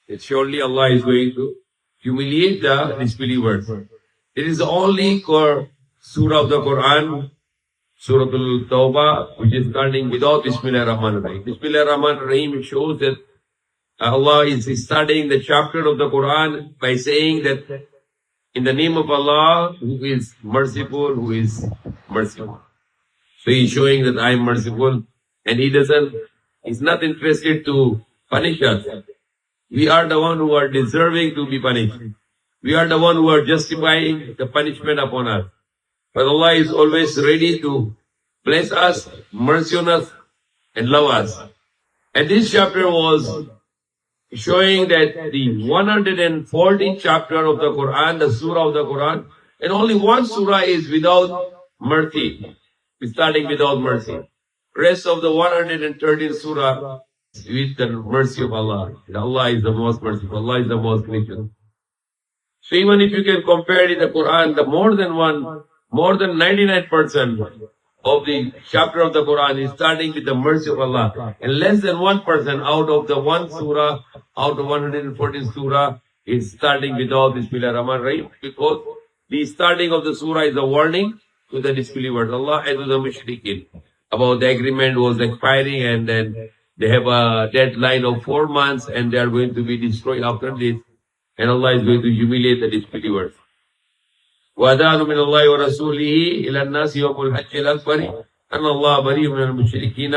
that surely Allah is going to humiliate the disbelievers. It is the only surah of the Quran, Surah Al-Tawbah, which is starting without Bismillah Rahman Rahim. Bismillah Rahman Rahim shows that Allah is starting the chapter of the Quran by saying that in the name of Allah, who is merciful, who is merciful. So he's showing that I am merciful, and he's not interested to punish us. We are the one who are deserving to be punished. We are the one who are justifying the punishment upon us. But Allah is always ready to bless us, mercy on us, and love us. And this chapter was showing that the 140th chapter of the Quran, the surah of the Quran, and only one surah is without mercy, starting without mercy. Rest of the 113 surah with the mercy of Allah. Allah is the most merciful. Allah is the most gracious. So even if you can compare in the Quran, the more than 99% of the chapter of the Quran is starting with the mercy of Allah. And less than 1% out of the one surah, out of 114 surah, is starting without Bismillah Rahman Rahim, because the starting of the surah is a warning to the disbelievers, Allah, and to the mushrikeen, about the agreement was expiring, and then they have a deadline of 4 months, and they are going to be destroyed after this, and Allah is going to humiliate the disbelievers. وَأَذَانٌ مِّنَ اللَّهِ وَرَسُولِهِ إِلَى النَّاسِ يَوْمُ الْحَجِّ الْأَكْبَرِ أَنَّ اللَّهَ بَرِيءٌ مِّنَ الْمُشْرِكِينَ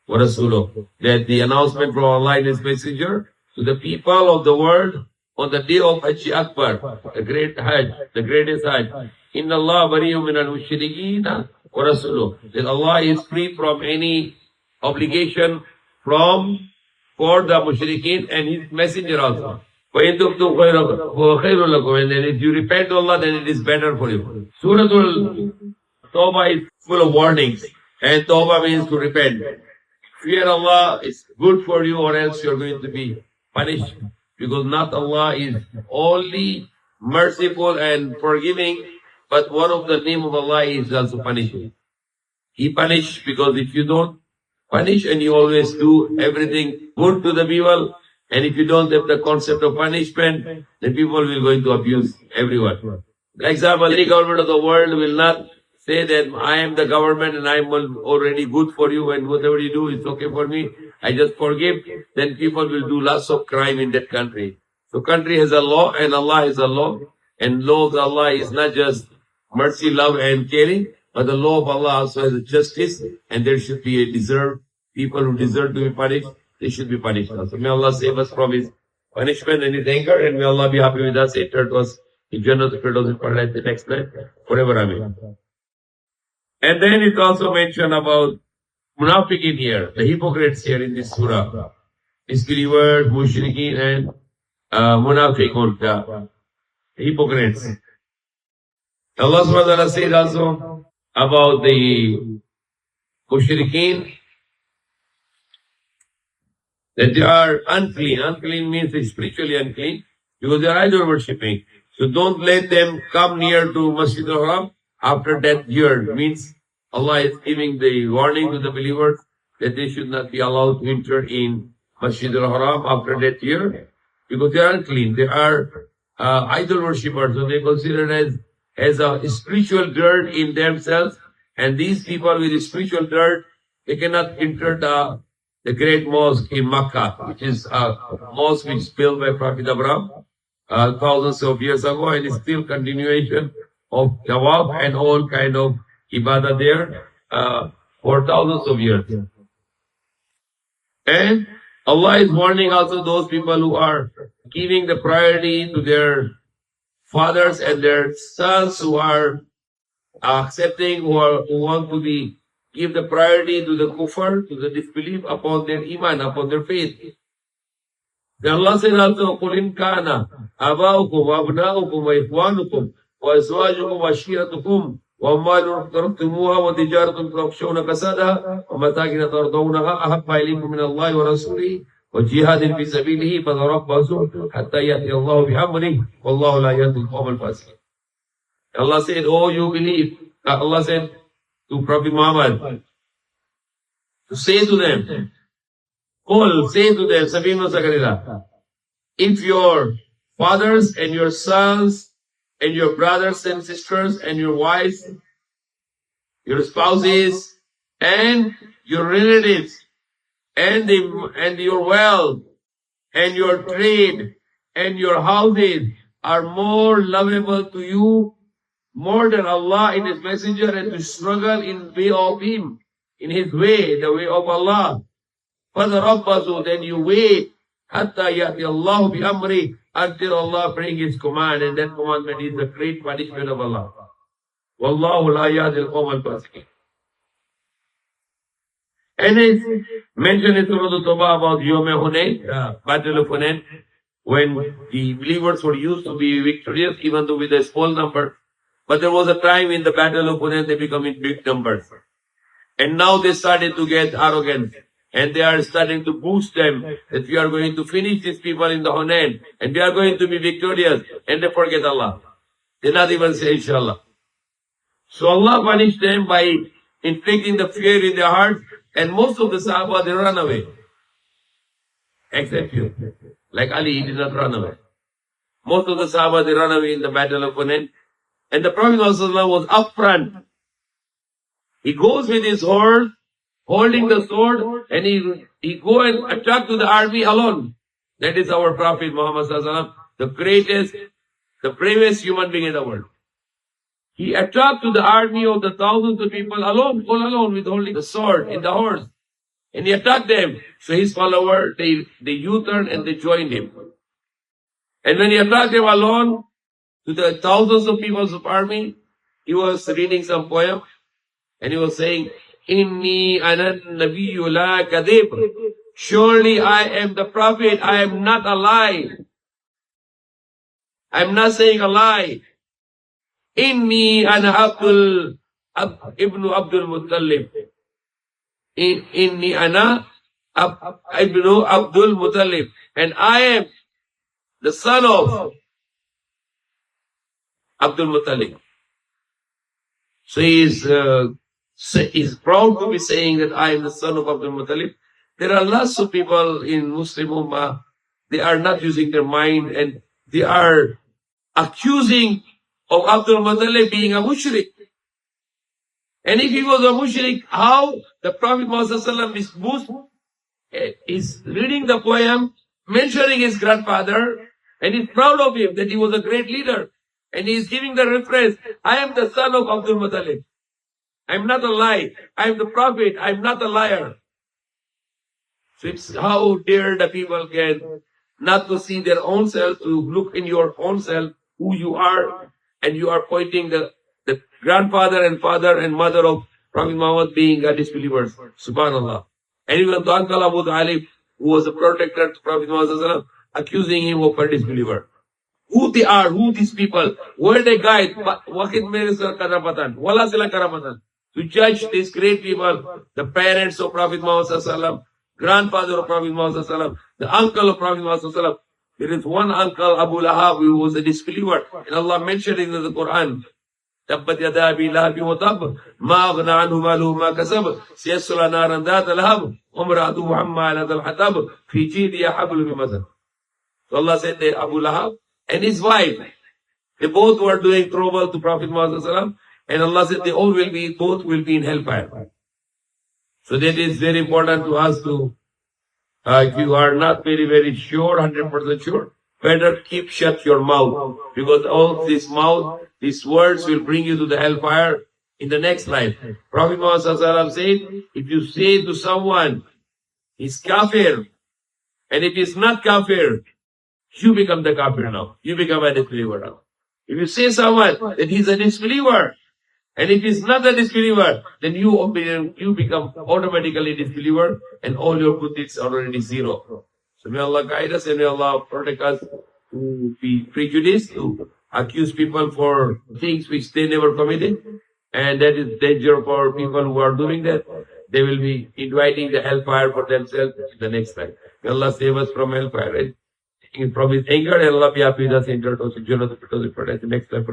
وَرَسُولُهُ. That the announcement from Allah and His Messenger to the people of the world on the day of Hajj Akbar, the great Hajj, the greatest Hajj. إِنَّ اللَّهَ بَرِيءٌ مِّنَ الْمُشْرِكِينَ وَرَسُولُهُ. That Allah is free from any obligation for the mushrikeen and His Messenger also. And then if you repent to Allah, then it is better for you. Surah Al-Tawbah is full of warnings. And Tawbah means to repent. Fear Allah is good for you, or else you are going to be punished. Because not Allah is only merciful and forgiving, but one of the name of Allah is also punishing. He punishes because if you don't punish and you always do everything good to the people, and if you don't have the concept of punishment, then people will going to abuse everyone. For example, any government of the world will not say that I am the government and I am already good for you, and whatever you do is okay for me, I just forgive. Then people will do lots of crime in that country. So country has a law and Allah has a law. And law of Allah is not just mercy, love and caring, but the law of Allah also has a justice, and there should be people who deserve to be punished. They should be punished also. May Allah save us from His punishment and His anger, and may Allah be happy with us. Enter to us in Jannah, the Firdaus in paradise, the next night, forever. Amen. And then it also mentioned about munafiqin here, the hypocrites here in this surah. Disbelievers, mushrikeen, and munafiqun, the hypocrites. Allah subhanahu wa ta'ala said also about the mushrikeen, that they are unclean. Unclean means they're spiritually unclean because they are idol worshipping. So don't let them come near to Masjid al-Haram after that year. Means Allah is giving the warning to the believers that they should not be allowed to enter in Masjid al-Haram after that year because they are unclean. They are idol worshippers. So they consider it as a spiritual dirt in themselves. And these people with spiritual dirt, they cannot enter the great mosque in Makkah, which is a mosque which was built by Prophet Abraham thousands of years ago, and is still continuation of tawaf and all kind of ibadah there for thousands of years. And Allah is warning also those people who are giving the priority to their fathers and their sons, who are accepting, who want to give the priority to the kufr, to the disbelief upon their iman, upon their faith. Then Allah said also, قُلْ إِنْ كَانَ آبَاؤُكُمْ وَأَبْنَاؤُكُمْ وَإِخْوَانُكُمْ وَأَزْوَاجُكُمْ وَعَشِيرَتُكُمْ وَأَمْوَالٌ اقْتَرَفْتُمُوهَا وَتِجَارَةٌ تَخْشَوْنَ كَسَادَهَا وَمَسَاكِنَ تَرْضَوْنَهَا أَحَبَّ إِلَيْكُم مِّنَ اللَّهِ وَرَسُولِهِ وَجِهَادٍ فِي سَبِيلِهِ فَتَرَبَّصُوا حَتَّى يَأْتِيَ اللَّهُ بِأَمْرِهِ وَاللَّهُ لَا يَهْدِي الْقَوْمَ الْفَاسِقِينَ. Allah said, oh, you believe. Allah said to Prophet Muhammad to say to them, say to them, sabihin mo sa kanila, if your fathers and your sons and your brothers and sisters and your wives, your spouses and your relatives and your wealth and your trade and your houses are more lovable to you more than Allah and His Messenger, and to struggle in way of Him, in His way, the way of Allah. فَتَرَبَّصُوا, then you wait, حَتَّى يَأْتِي اللَّهُ بِأَمْرِهِ, until Allah bring His command, and that commandment is the great punishment of Allah. وَاللَّهُ لَا يَهْدِي الْقَوْمَ الْفَاسِقِينَ. And it's mentioned in Surah Al-Tawbah about Yom Hunayn, Battle of Hunayn, when the believers were used to be victorious, even though with a small number. But there was a time in the Battle of Hunayn they become in big numbers. And now they started to get arrogant. And they are starting to boost them that we are going to finish these people in the Hunayn. And we are going to be victorious. And they forget Allah. They not even say Inshallah. So Allah punished them by inflicting the fear in their hearts. And most of the Sahaba, they run away. Except you. Like Ali, he did not run away. Most of the Sahaba, they run away in the Battle of Hunayn. And the Prophet ﷺ was up front. He goes with his horse, holding the sword, and he go and attack to the army alone. That is our Prophet Muhammad ﷺ, the greatest, the bravest human being in the world. He attacked to the army of the thousands of people alone, all alone, with holding the sword in the horse. And he attacked them. So his followers, they U-turned and they joined him. And when he attacked them alone, to the thousands of people of army, he was reading some poem, and he was saying, Inni anan nabiyyu la kadhib. Surely I am the prophet, I am not a lie. I am not saying a lie. Inni ana ibn Abdul Muttalib. Inni ana ibn Abdul Muttalib. And I am the son of Abdul Muttalib. So he is proud to be saying that I am the son of Abdul Muttalib. There are lots of people in Muslim Ummah, they are not using their mind and they are accusing of Abdul Muttalib being a mushrik. And if he was a mushrik, how the Prophet Muhammad is reading the poem, mentioning his grandfather, and he's proud of him that he was a great leader. And he is giving the reference, I am the son of Abdul Muttalib. I am not a lie. I am the prophet. I am not a liar. So it's how dare the people can not to see their own self, to look in your own self, who you are, and you are pointing the grandfather and father and mother of Prophet Muhammad being a disbeliever. Subhanallah. And even the uncle Abu Talib, who was a protector to Prophet Muhammad, accusing him of a disbeliever. Who they are, who these people, where they guide, wakit mere sir karapatan, wala sila karapatan. To judge these great people, the parents of Prophet Muhammad, grandfather of Prophet Muhammad, the uncle of Prophet Muhammad. There is one uncle, Abu Lahab, who was a disbeliever, and Allah mentioned it in the Quran. تبت يدا أبي لهب وتب ما أغنى عنه ماله ما كسب سيصلى نارا ذات لهب وامرأته حمالة الحطب في جيدها حبل من مسد. So Allah said that Abu Lahab and his wife, they both were doing trouble to Prophet Muhammad, and Allah said both will be in hellfire. So that is very important to us to, if you are not very, very sure, 100% sure, better keep shut your mouth, because all this mouth, these words will bring you to the hellfire in the next life. Prophet Muhammad said, if you say to someone, he's kafir, and if he's not kafir, you become the kafir now. You become a disbeliever now. If you say someone that he's a disbeliever, and if he's not a disbeliever, then you become automatically a disbeliever, and all your good deeds are already zero. So may Allah guide us, and may Allah protect us to be prejudiced, to accuse people for things which they never committed. And that is danger for people who are doing that. They will be inviting the hellfire for themselves in the next life. May Allah save us from hellfire, right? From his anger, and Allah be happy with us in the next life.